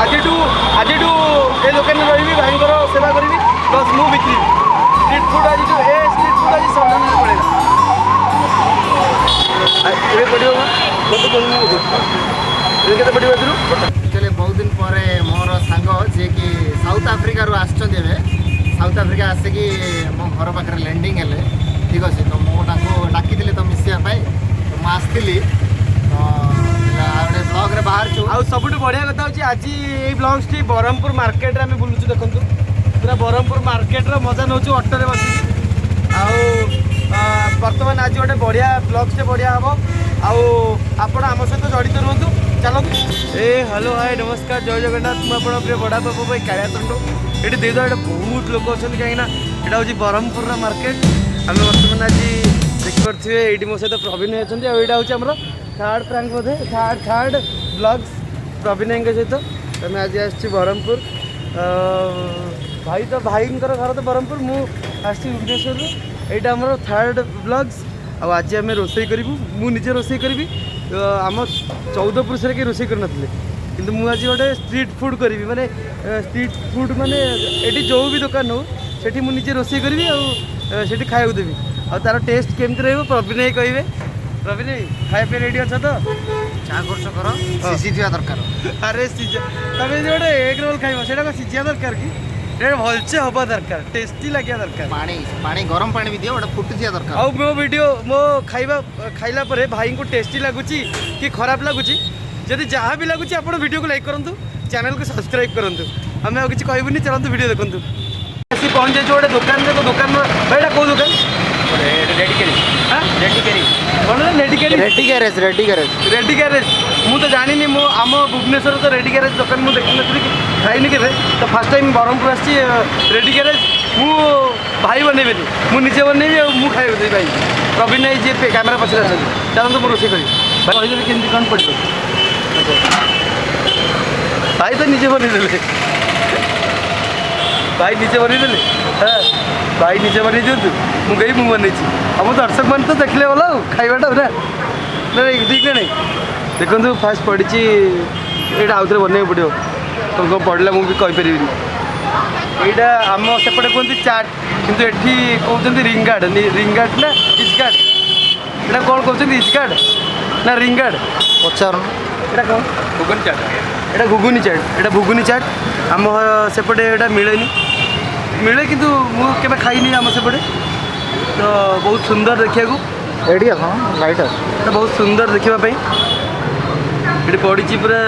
आज ए दुकान रही भाई सेवा करी प्लस मु बिक्री स्ट्रीट फूड आज स्ट्रीट फूड आज सन्धान पड़ेगा पड़ो केते पड़ो एक्चुअली बहुत दिन पर मोर सांग जी कि साउथ आफ्रिका आसुँचे साउथ आफ्रिका आसिकी मो घर पाखे लैंडिंग है ठीक अच्छे तो मुझे डाकी तो मिसापी तो मुझे आसती ब्लॉग रे बाहर छु आउ सबुठ बढ़िया कथा होची आज ए ब्लॉग्स टी बरहमपुर मार्केट रे आमे बुलुछु देखंतु पूरा बरहमपुर मार्केट रो मजा नउछु ऑटो रे बसी आउ वर्तमान आज गोटे बढ़िया ब्लॉग्स टे बढ़िया हबो आउ आपण आम सहित जड़ित रहंतु चलो ए हेलो हाय नमस्कार जय जगन्नाथ मु आपण प्रिय बड़ा बाबू भाई काया तंडो एटी देदो एटा बहुत लोक अछन काईना एटा होची बरहमपुर रो मार्केट आमे वर्तमान आज देखि परथिवे एटी मो सहित प्रवीण अछन आ एटा होची हमरो थर्ड प्रैंक बोधे थर्ड ब्लॉग्स प्रवीण सहित तो मैं आज आसी बरहमपुर भाई तो भाई घर तो बरहमपुर मुझे भुवनेश्वर यहाँ आम थर्ड ब्लॉग्स आज आम रोसे करूँ मुझे रोसे करी आम 14 पुरुष के रोसे कर नथिले किंतु मु आज गोटे स्ट्रीट फूड करी माने स्ट्रीट फूड माने एटी जो भी दुकान हो सेठी मु निजे रोसे करी सेठी खाया देवी आ तार टेस्ट केमती रहिबो प्रवीण भाई कहिबे प्रवीण खाया पे रेडी अच्छा तो क्या कर सीझी दरकार अरे सीझा तुम जो गोटे एग रोल खाइब से सीझा दरकार कि भलसे हवा दरकार टेस्टी लगे दरकार पानी गरम पानी भी दियो गोटे फुटी दिया दरकार आउ मो वीडियो मो खाइबा खाइला परे भाई को टेस्टी लगुच कि खराब लगुच जदि जहाँ भी लगुच आप वीडियो को लाइक करूँ चैनल को सब्सक्राइब करूँ आम आ किसी कहबूनी चलते वीडियो देखूँ आसी पहुँच जाइए गोटे दुकान तो दुकान भाई कौ दुकान रेडी गैरेज मुझे जानी मो आम भुवनेश्वर तो रेडी गैरेज दुकान मुझे देखी नी खाइनी के तो फास्ट टाइम बरहमपुर आसी रेडी गैरेज मु भाई बनइबे मुझे बनइबी मुझे खाइबे भाई प्रवीण भाई जी कैमेरा पछरे अच्छे चलते मुझे रोसे करी भाई केमती कौन पड़ो भाई तो निजे बनईदे भाई निजे बनईदे हाँ भाई निजे बनई दिंतु मुझे मुझे बनई आम दर्शक मैंने तो देखले भल खाइबाटा पूरा ठीक ना नहीं देखो फास्ट पड़ी यहाँ आउ थे बनवाई पड़ो तुमको पड़ा मुझे कहीपरि यहाँ आम सेपटे कहते चाट कितु एटी कहते रिंगार्ड रिंगार्ड ना इजगार्ड यहाँ कौन कहते इजगार्ड ना रिंगार्ड पचार यहाँ कौन घुगुनी चाट यहाँ घुगुनी चाट यहाँ घुगुनी चाट आम सेपटे यहाँ मिलेनि मिले किंतु मुझे खाइनी आम सेपटे तो बहुत सुंदर देखा लाइट बहुत सुंदर देखापी ये पड़ी पूरा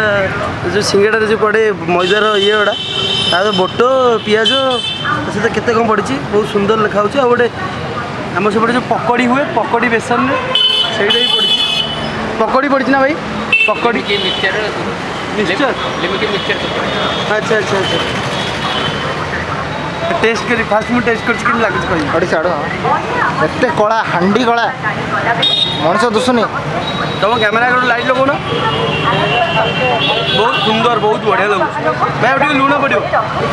जो सिंगाड़ा जो पड़े मैदार ये गुड़ा तार बोट पिज सहित केते कम पड़ी बहुत सुंदर लिखा गोटे आम सब जो पकड़ी हुए पकड़ी बेसन से पड़ी पकड़ी पड़ी ना भाई पकड़ी मिक्सचर अच्छा अच्छा अच्छा टेस्ट करी फास्ट मुझे टेस्ट कर लगे अड़ी छाड़ एत कला हांडी कला मनीष दुसुनी तुम कैमेरा लाइट लगो ना बहुत सुंदर बहुत बढ़िया लगे भाई गोटे लुण पड़ो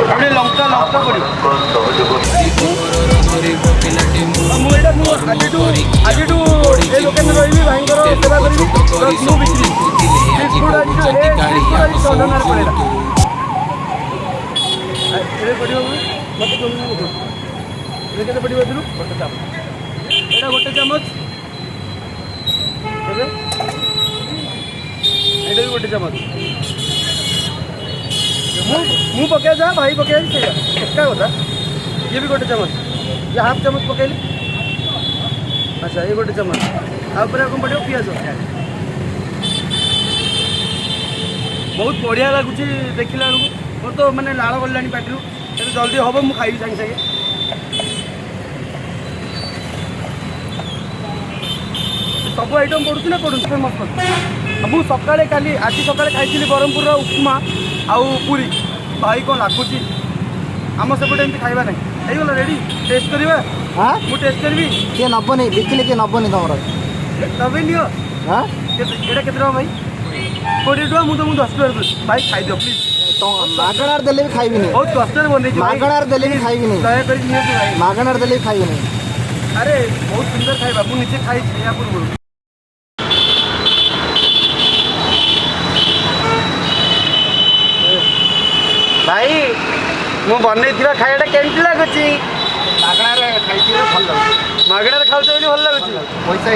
गोटे लंका लंका पड़ो आज दुकान रही भाई सेवा करी पड़ेगा मत केते पड़ो गोटे चामच ये गोटे चामच मु पकड़ जा भाई पकड़ एका कथा ये भी गोटे चामच ये हाफ चामच पकड़ अच्छा ये गोटे चामच आप कौन पड़ो पिज बहुत बढ़िया लगुच देखला बेलू मोर तो मैंने लाड़ गला पार्टी जल्दी हम मुझे खाइबी सागे सागे सब आइटम पड़ू ना पड़ू मस्त मुझे सका आज सका खाई बरहमपुर उपमा आउ पूरी भाई कौन लगुच आम सेपटे एमती खाइबा ना होगा रेडी टेस्ट करवा हाँ मुझे टेस्ट करी किए नबनी बिकिले किए नबनी तुम तबे नियो हाँ यहाँ के भाई 20 टका मुझे 10 टका भाई खाईद प्लीज मागणार देले भी खाइबी नहीं बहुत कष्ट बन मागणार देले भी खाइबी नहीं दयाकर मागणार देले भी खाइबी नहीं अरे बहुत सुंदर खाइबा मुझे निजे खाई या पूर्व ମୁଁ ବନେଇଥିବା ଖାଇବାଟା କେମିତି ଲାଗୁଛି? ମାଗଣାରେ ଖାଇଥିଲେ ଭଲ ଲାଗୁଛି। ମାଗଣାରେ ଖାଉଛ ବୋଲି ଭଲ ଲାଗୁଛି। ପଇସା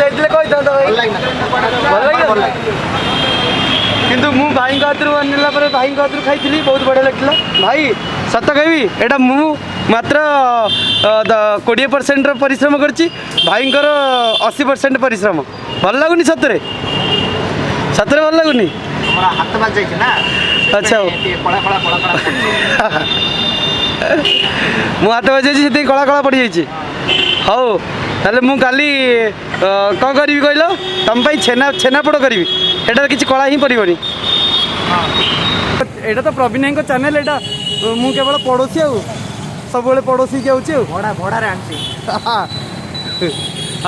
ହେଇଥିଲେ କହିଥାନ୍ତ ଭାଇ। ଭଲ ଲାଗିଲା। ଭଲ ଲାଗିଲା। କିନ୍ତୁ ମୁଁ ଭାଇଙ୍କ ହାତରୁ ବନେଇଲା ପରେ ଭାଇଙ୍କ ହାତରୁ ଖାଇଥିଲି, ବହୁତ ବଢ଼ିଆ ଲାଗିଥିଲା। ଭାଇ ସତ କହିବି, ଏଇଟା ମୁଁ ମାତ୍ର 20% ପରିଶ୍ରମ କରିଛି, ଭାଇଙ୍କର 80% ପରିଶ୍ରମ। ଭଲ ଲାଗୁନି ସତରେ? ସତରେ ଭଲ ଲାଗୁନି? ଆମର ହାତ ବାଜି ଯାଇଛି ନା। ଆଚ୍ଛା ହଉ। କଳା ମୁଁ ହାତ ବାଜିଯାଇଛି, ସେଥିପାଇଁ କଳା କଳା ପଡ଼ିଯାଇଛି। ହଉ ତାହେଲେ ମୁଁ କାଲି କ'ଣ କରିବି କହିଲ? ତମ ପାଇଁ ଛେନାପୋଡ଼ କରିବି। ଏଟାରେ କିଛି କଳା ହିଁ ପଡ଼ିବନି। ଏଇଟା ତ ପ୍ରବୀଣ ଭାଇଙ୍କ ଚ୍ୟାନେଲ୍। ଏଇଟା ମୁଁ କେବଳ ପଡ଼ୋଶୀ, ଆଉ ସବୁବେଳେ ପଡ଼ୋଶୀ ଯାଉଛି ଆଉ। ଭଡ଼ାରେ ଆଣିଛି।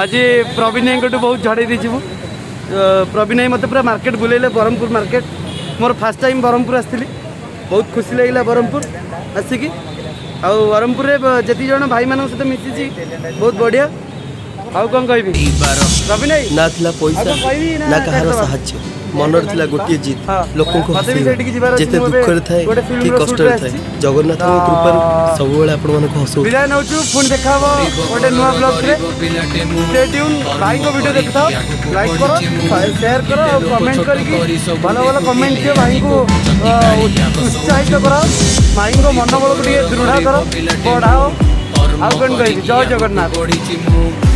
ଆଜି ପ୍ରବୀଣ ଭାଇଙ୍କଠୁ ବହୁତ ଝଡ଼େଇ ଦେଇଛି ମୁଁ। ପ୍ରବୀଣ ଭାଇ ମୋତେ ପୁରା ମାର୍କେଟ ବୁଲେଇଲେ, ବ୍ରହ୍ମପୁର ମାର୍କେଟ। ମୋର ଫାର୍ଷ୍ଟ ଟାଇମ୍ ବ୍ରହ୍ମପୁର ଆସିଥିଲି, ବହୁତ ଖୁସି ଲାଗିଲା ବ୍ରହ୍ମପୁର ଆସିକି। ଆଉ ବ୍ରହ୍ମପୁରରେ ଯେତିକି ଜଣ ଭାଇମାନଙ୍କ ସହିତ ମିଶିଛି, ବହୁତ ବଢ଼ିଆ। ଆଉ କ'ଣ କହିବି ପ୍ରବୀଣ ଭାଇ? ନା ଥିଲା ପଇସା, ଆଉ କ'ଣ କହିବି ନା କାହାର ସାହାଯ୍ୟ, ମନରେ ଥିଲା ଗୋଟିଏ ଜିଦ୍, ଲୋକଙ୍କୁ ମୋତେ ବି ହସେଇବା। ସେଇଠିକି ଯିବାର ଅଛି। ଯେତେ ମୁଁ ଏବେ ଦୁଃଖରେ ଥାଏ ଗୋଟେ କି ଫିଲ୍ମର କଷ୍ଟରେ ସୁଟ୍ରେ ଥାଏ, ଆସିଛି। ଜଗନ୍ନାଥଙ୍କ କୃପାରୁ ସବୁବେଳେ ଆପଣମାନଙ୍କୁ ହସଉ। ବିଦାୟ ନେଉଛୁ, ପୁଣି ଦେଖା ହବ ଗୋଟେ ନୂଆ ବ୍ଲଗ୍ରେ। Stay tuned. ଭାଇଙ୍କ ଭିଡ଼ିଓ ଦେଖୁଥାଅ, ଲାଇକ୍ କର, ସେୟାର କର, ଆଉ କମେଣ୍ଟ କରିକି ଭଲ ଭଲ କମେଣ୍ଟ ଦିଅ। ଭାଇଙ୍କୁ ଉତ୍ସାହିତ କର, ଭାଇଙ୍କ ମନୋବଳକୁ ଟିକେ ଦୃଢ଼ କର, ବଢ଼ାଅ। ଆଉ କ'ଣ କହିବି? ଜୟ ଜଗନ୍ନାଥ।